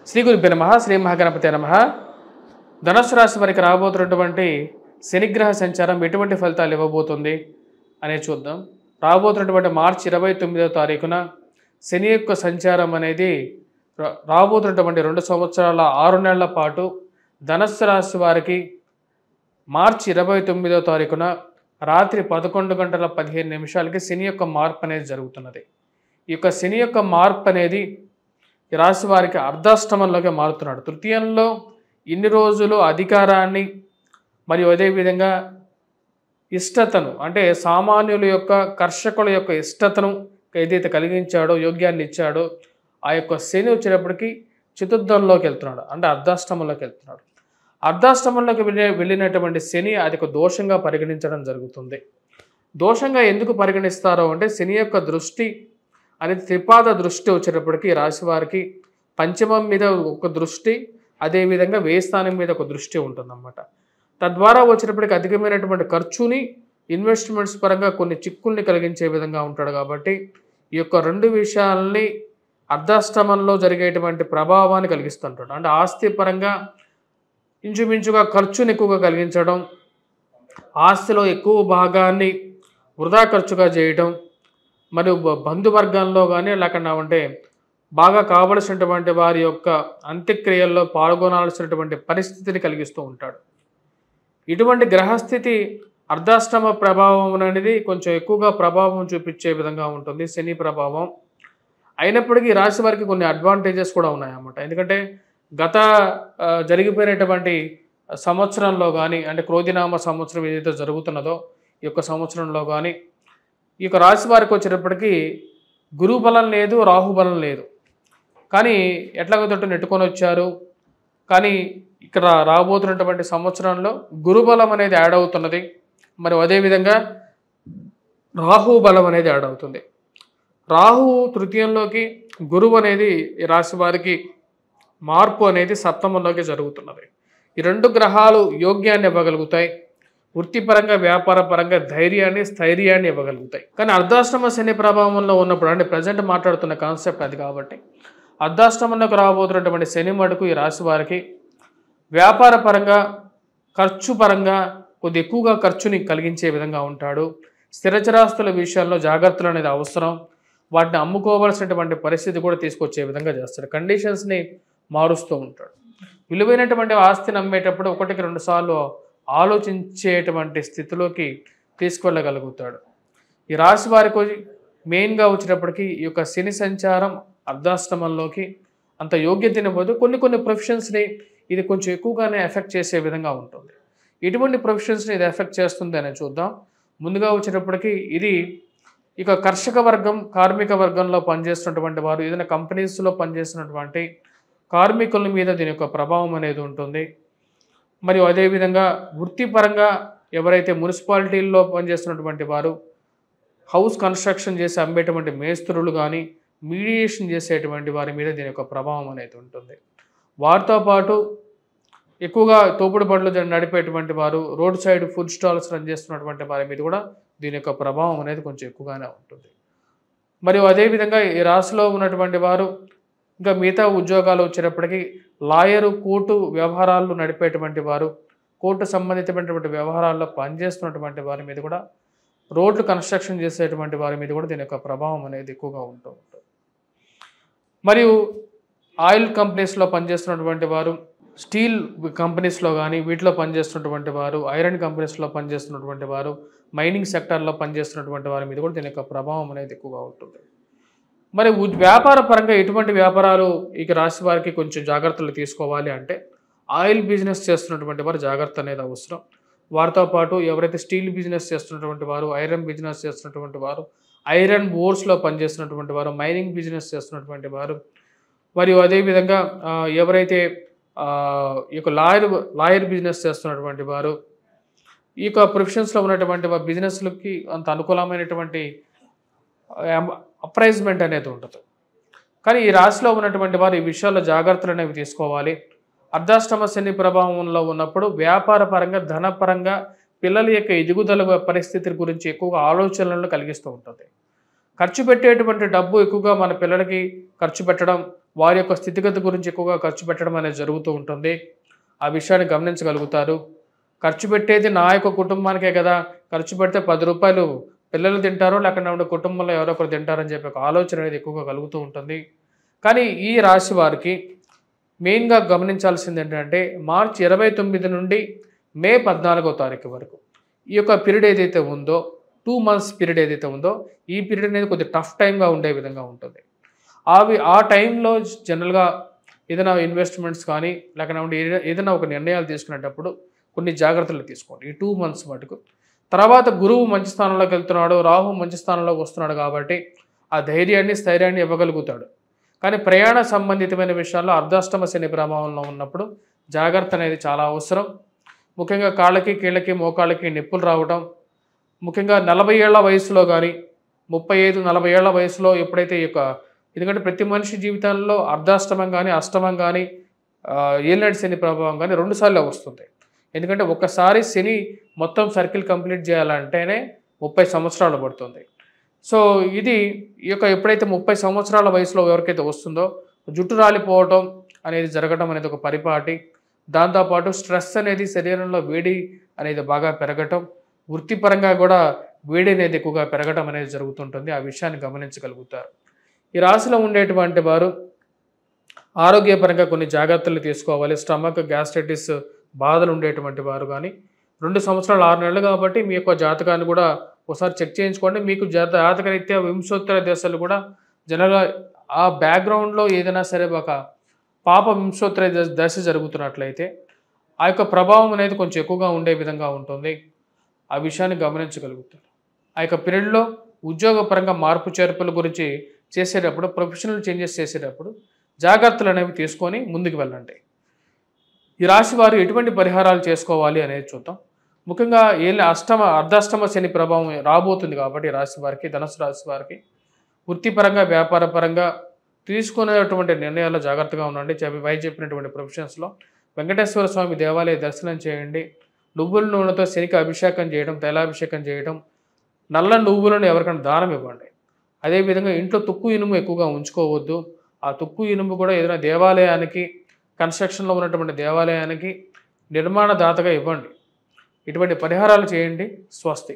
శ్రీ గురుభ్యో నమః. శ్రీ మహాగణపతే నమః. ధనుస్సు రాశి వారికి రాబోతున్నటువంటి శనిగ్రహ సంచారం ఎటువంటి ఫలితాలు ఇవ్వబోతుంది అనేది చూద్దాం. రాబోతున్నటువంటి మార్చి 29వ తారీఖున శని యొక్క సంచారం అనేది రాబోతున్నటువంటి 2 సంవత్సరాల 6 నెలల పాటు ధనుస్సు రాశి వారికి మార్చి 29వ తారీఖున రాత్రి 11 గంటల 15 నిమిషాలకి శని యొక్క మార్పు అనేది జరుగుతున్నది. ఈ యొక్క శని యొక్క మార్పు అనేది ఈ రాశి వారికి అర్ధాష్టమంలోకి మారుతున్నాడు. తృతీయంలో ఇన్ని రోజులు అధికారాన్ని మరియు అదేవిధంగా ఇష్టతను, అంటే సామాన్యుల యొక్క కర్షకుల యొక్క ఇష్టతను ఏదైతే కలిగించాడో, యోగ్యాన్ని ఇచ్చాడో, ఆ యొక్క శని వచ్చేటప్పటికి చతుర్థంలోకి వెళ్తున్నాడు, అంటే అర్ధాష్టమంలోకి వెళ్తున్నాడు. అర్ధాష్టమంలోకి వెళ్ళినటువంటి శని అది ఒక దోషంగా పరిగణించడం జరుగుతుంది. దోషంగా ఎందుకు పరిగణిస్తారో అంటే శని యొక్క దృష్టి అనేది త్రిపాద దృష్టి వచ్చేటప్పటికి రాశి వారికి పంచమం మీద ఒక దృష్టి, అదేవిధంగా వ్యయ స్థానం మీద ఒక దృష్టి ఉంటుందన్నమాట. తద్వారా వచ్చేటప్పటికి అధికమైనటువంటి ఖర్చుని, ఇన్వెస్ట్మెంట్స్ పరంగా కొన్ని చిక్కుల్ని కలిగించే విధంగా ఉంటాడు. కాబట్టి ఈ యొక్క 2 విషయాలని అర్ధాష్టమంలో జరిగేటువంటి ప్రభావాన్ని కలిగిస్తుంటాడు. అంటే ఆస్తి పరంగా ఇంచుమించుగా ఖర్చుని ఎక్కువగా కలిగించడం, ఆస్తిలో ఎక్కువ భాగాన్ని వృధా ఖర్చుగా చేయడం, మరియు బంధువర్గంలో కానీ లేకుండా ఉంటే బాగా కావలసినటువంటి వారి యొక్క అంత్యక్రియల్లో పాల్గొనాల్సినటువంటి పరిస్థితిని కలిగిస్తూ ఉంటాడు. ఇటువంటి గ్రహస్థితి అర్ధాష్టమ ప్రభావం అనేది కొంచెం ఎక్కువగా ప్రభావం చూపించే విధంగా ఉంటుంది, శని ప్రభావం. అయినప్పటికీ రాశి వారికి కొన్ని అడ్వాంటేజెస్ కూడా ఉన్నాయన్నమాట. ఎందుకంటే గత జరిగిపోయినటువంటి సంవత్సరంలో కానీ, అంటే క్రోధినామ సంవత్సరం ఏదైతే జరుగుతున్నదో ఈ యొక్క సంవత్సరంలో కానీ ఈ యొక్క రాశి వారికి వచ్చేటప్పటికి గురు బలం లేదు, రాహు బలం లేదు. కానీ ఎట్లాగో తోటి నెట్టుకొని వచ్చారు. కానీ ఇక్కడ రాబోతున్నటువంటి సంవత్సరంలో గురుబలం అనేది యాడ్ అవుతున్నది, మరి అదేవిధంగా రాహు బలం అనేది యాడ్ అవుతుంది. రాహు తృతీయంలోకి, గురువు అనేది ఈ రాశి వారికి మార్పు అనేది సప్తమంలోకి జరుగుతున్నది. ఈ 2 గ్రహాలు యోగ్యాన్ని ఇవ్వగలుగుతాయి, వృత్తిపరంగా వ్యాపార పరంగా ధైర్యాన్ని, స్థైర్యాన్ని ఇవ్వగలుగుతాయి. కానీ అర్ధాష్టమ శని ప్రభావంలో ఉన్నప్పుడు, అంటే ప్రజెంట్ మాట్లాడుతున్న కాన్సెప్ట్ అది కాబట్టి, అర్ధాష్టమంలోకి రాబోతున్నటువంటి శని మటుకు ఈ రాశి వారికి వ్యాపార పరంగా, ఖర్చు పరంగా కొద్ది ఎక్కువగా ఖర్చుని కలిగించే విధంగా ఉంటాడు. స్థిరచరాస్తుల విషయాల్లో జాగ్రత్తలు అనేది అవసరం. వాటిని అమ్ముకోవాల్సినటువంటి పరిస్థితి కూడా తీసుకొచ్చే విధంగా చేస్తాడు. కండిషన్స్ని మారుస్తూ ఉంటాడు. విలువైనటువంటి ఆస్తిని అమ్మేటప్పుడు 1-2 సార్లు ఆలోచించేటువంటి స్థితిలోకి తీసుకెళ్ళగలుగుతాడు. ఈ రాశి వారికి మెయిన్గా వచ్చేటప్పటికి ఈ యొక్క శని సంచారం అర్ధాష్టమంలోకి అంత యోగ్యతనివ్వదు. కొన్ని ప్రొఫెషన్స్ని ఇది కొంచెం ఎక్కువగానే ఎఫెక్ట్ చేసే విధంగా ఉంటుంది. ఎటువంటి ప్రొఫెషన్స్ని ఇది ఎఫెక్ట్ చేస్తుంది అనేది చూద్దాం. ముందుగా వచ్చేటప్పటికి ఇది ఇక కర్షక వర్గం, కార్మిక వర్గంలో పనిచేస్తున్నటువంటి వారు, ఏదైనా కంపెనీస్లో పనిచేస్తున్నటువంటి కార్మికుల మీద దీని యొక్క ప్రభావం అనేది ఉంటుంది. మరియు అదేవిధంగా వృత్తిపరంగా ఎవరైతే మున్సిపాలిటీల్లో పనిచేస్తున్నటువంటి వారు, హౌస్ కన్స్ట్రక్షన్ చేసి అమ్మేటువంటి మేస్త్రులు కానీ, మీడియేషన్ చేసేటువంటి వారి మీద దీని యొక్క ప్రభావం అనేది ఉంటుంది. వారితో పాటు ఎక్కువగా తోపుడు బండ్లు నడిపేటువంటి వారు, road side food stalls run చేస్తున్నటువంటి వారి మీద కూడా దీని యొక్క ప్రభావం అనేది కొంచెం ఎక్కువగానే ఉంటుంది. మరియు అదేవిధంగా ఈ రాశిలో ఉన్నటువంటి వారు ఇంకా మిగతా ఉద్యోగాలు వచ్చేటప్పటికి లాయరు, కోర్టు వ్యవహారాలు నడిపేటువంటి వారు, కోర్టు సంబంధితమైనటువంటి వ్యవహారాల్లో పనిచేస్తున్నటువంటి వారి మీద కూడా, రోడ్లు కన్స్ట్రక్షన్ చేసేటువంటి వారి మీద కూడా దీని యొక్క ప్రభావం అనేది ఎక్కువగా ఉంటూ ఉంటుంది. మరియు ఆయిల్ కంపెనీస్లో పనిచేస్తున్నటువంటి వారు, స్టీల్ కంపెనీస్లో కానీ వీటిలో పనిచేస్తున్నటువంటి వారు, ఐరన్ కంపెనీస్లో పనిచేస్తున్నటువంటి వారు, మైనింగ్ సెక్టార్లో పనిచేస్తున్నటువంటి వారి మీద కూడా దీని యొక్క ప్రభావం అనేది ఎక్కువగా ఉంటుంది. మరి వ్యాపార పరంగా ఎటువంటి వ్యాపారాలు ఇక రాశి వారికి కొంచెం జాగ్రత్తలు తీసుకోవాలి అంటే, ఆయిల్ బిజినెస్ చేస్తున్నటువంటి వారు జాగ్రత్త అనేది అవసరం. వారితో పాటు ఎవరైతే స్టీల్ బిజినెస్ చేస్తున్నటువంటి వారు, ఐరన్ బిజినెస్ చేస్తున్నటువంటి వారు, ఐరన్ ఓర్స్లో పనిచేస్తున్నటువంటి వారు, మైనింగ్ బిజినెస్ చేస్తున్నటువంటి వారు, మరియు అదేవిధంగా ఎవరైతే ఈ యొక్క లాయర్ బిజినెస్ చేస్తున్నటువంటి వారు, ఈ యొక్క ప్రొఫెషన్స్లో ఉన్నటువంటి బిజినెస్లకి అంత అనుకూలమైనటువంటి అప్రైజ్మెంట్ అనేది ఉంటుంది. కానీ ఈ రాశిలో ఉన్నటువంటి వారు ఈ విషయాల్లో జాగ్రత్తలు అనేవి తీసుకోవాలి. అర్ధాష్టమ శని ప్రభావంలో ఉన్నప్పుడు వ్యాపార పరంగా, ధనపరంగా, పిల్లల యొక్క ఎదుగుదల పరిస్థితి గురించి ఎక్కువగా ఆలోచనలను కలిగిస్తూ ఉంటుంది. ఖర్చు పెట్టేటువంటి డబ్బు ఎక్కువగా మన పిల్లలకి ఖర్చు పెట్టడం, వారి యొక్క స్థితిగతి గురించి ఎక్కువగా ఖర్చు పెట్టడం అనేది జరుగుతూ ఉంటుంది. ఆ విషయాన్ని గమనించగలుగుతారు. ఖర్చు పెట్టేది నా యొక్క కుటుంబానికే కదా! ఖర్చు పెడితే రూ. 10 పిల్లలు తింటారో, లేకుంటే కుటుంబంలో ఎవరో ఒకరు తింటారని చెప్పి ఒక ఆలోచన అనేది ఎక్కువగా కలుగుతూ ఉంటుంది. కానీ ఈ రాశి వారికి మెయిన్‌గా గమనించాల్సింది ఏంటంటే మార్చి 29 నుండి మే 14వ తారీఖు వరకు ఈ యొక్క పీరియడ్ ఏదైతే ఉందో 2 మంత్స్ పీరియడ్ ఏదైతే ఉందో ఈ పీరియడ్ అనేది కొద్దిగా టఫ్ టైమ్‌గా ఉండే విధంగా ఉంటుంది. ఆ టైంలో జనరల్‌గా ఏదైనా ఇన్వెస్ట్‌మెంట్స్ కానీ లేకపోతే ఏదైనా ఒక నిర్ణయాలు తీసుకునేటప్పుడు కొన్ని జాగ్రత్తలు తీసుకోండి. ఈ 2 మంత్స్ మటుకు. తర్వాత గురువు మంచి స్థానంలోకి వెళ్తున్నాడు, రాహు మంచి స్థానంలోకి వస్తున్నాడు కాబట్టి ఆ ధైర్యాన్ని, స్థైర్యాన్ని ఇవ్వగలుగుతాడు. కానీ ప్రయాణ సంబంధితమైన విషయాల్లో అర్ధాష్టమ శని ప్రభావంలో ఉన్నప్పుడు జాగ్రత్త అనేది చాలా అవసరం. ముఖ్యంగా కాళ్ళకి, కీళ్ళకి, మోకాళ్ళకి నొప్పులు రావటం, ముఖ్యంగా 40 ఏళ్ల వయసులో కానీ 35, 40 ఏళ్ల వయసులో ఎప్పుడైతే ఎందుకంటే ప్రతి మనిషి జీవితంలో అర్ధాష్టమం కానీ, అష్టమం కానీ, ఏలినాటి శని ప్రభావం కానీ 2 సార్లు వస్తుంది. ఎందుకంటే ఒక్కసారి శని మొత్తం సర్కిల్ కంప్లీట్ చేయాలంటేనే 30 సంవత్సరాలు పడుతుంది. సో ఇది ఎప్పుడైతే 30 సంవత్సరాల వయసులో ఎవరికైతే వస్తుందో జుట్టు రాలిపోవటం అనేది జరగడం అనేది ఒక పరిపాటి. దాంతోపాటు స్ట్రెస్ అనేది శరీరంలో వేడి అనేది బాగా పెరగటం, వృత్తిపరంగా కూడా వేడి అనేది ఎక్కువగా పెరగటం అనేది జరుగుతుంటుంది. ఆ విషయాన్ని గమనించగలుగుతారు. ఈ రాశిలో ఉండేటువంటి వారు ఆరోగ్యపరంగా కొన్ని జాగ్రత్తలు తీసుకోవాలి. స్టమక్, గ్యాస్ట్రైటిస్ బాధలు ఉండేటువంటి వారు కానీ 2 సంవత్సరాలు 6 నెలలు కాబట్టి మీ యొక్క జాతకాన్ని కూడా ఒకసారి చెక్ చేయించుకోండి. మీకు జాతకరీత్యా వింశోత్తర దశలు కూడా జనరల్గా ఆ బ్యాక్గ్రౌండ్లో ఏదైనా సరే ఒక పాప వింశోత్తర దశ జరుగుతున్నట్లయితే ఆ యొక్క ప్రభావం అనేది కొంచెం ఎక్కువగా ఉండే విధంగా ఉంటుంది. ఆ విషయాన్ని గమనించగలుగుతారు. ఆ యొక్క పీరియడ్లో ఉద్యోగపరంగా మార్పు చేర్పుల గురించి చేసేటప్పుడు, ప్రొఫెషనల్ చేంజెస్ చేసేటప్పుడు జాగ్రత్తలు అనేవి తీసుకొని ముందుకు వెళ్ళండి. ఈ రాశి వారు ఎటువంటి పరిహారాలు చేసుకోవాలి అనేది చూద్దాం. ముఖ్యంగా అర్ధాష్టమ శని ప్రభావం రాబోతుంది కాబట్టి రాశి వారికి, ధనుసు రాశి వారికి వృత్తిపరంగా, వ్యాపారపరంగా తీసుకునేటువంటి నిర్ణయాల్లో జాగ్రత్తగా ఉండండి. చెప్పినటువంటి ప్రొఫెషన్స్లో వెంకటేశ్వర స్వామి దేవాలయ దర్శనం చేయండి. నువ్వుల నూనెతో శనికి అభిషేకం చేయడం, తైలాభిషేకం చేయడం, నల్ల నువ్వులను ఎవరికైనా దానం ఇవ్వండి. అదేవిధంగా ఇంట్లో తుక్కు ఇనుము ఎక్కువగా ఉంచుకోవద్దు. ఆ తుక్కు ఇనుము కూడా ఏదైనా దేవాలయానికి, కన్స్ట్రక్షన్లో ఉన్నటువంటి దేవాలయానికి నిర్మాణ దాతగా ఇవ్వండి. ఇటువంటి పరిహారాలు చేయండి. స్వస్తి.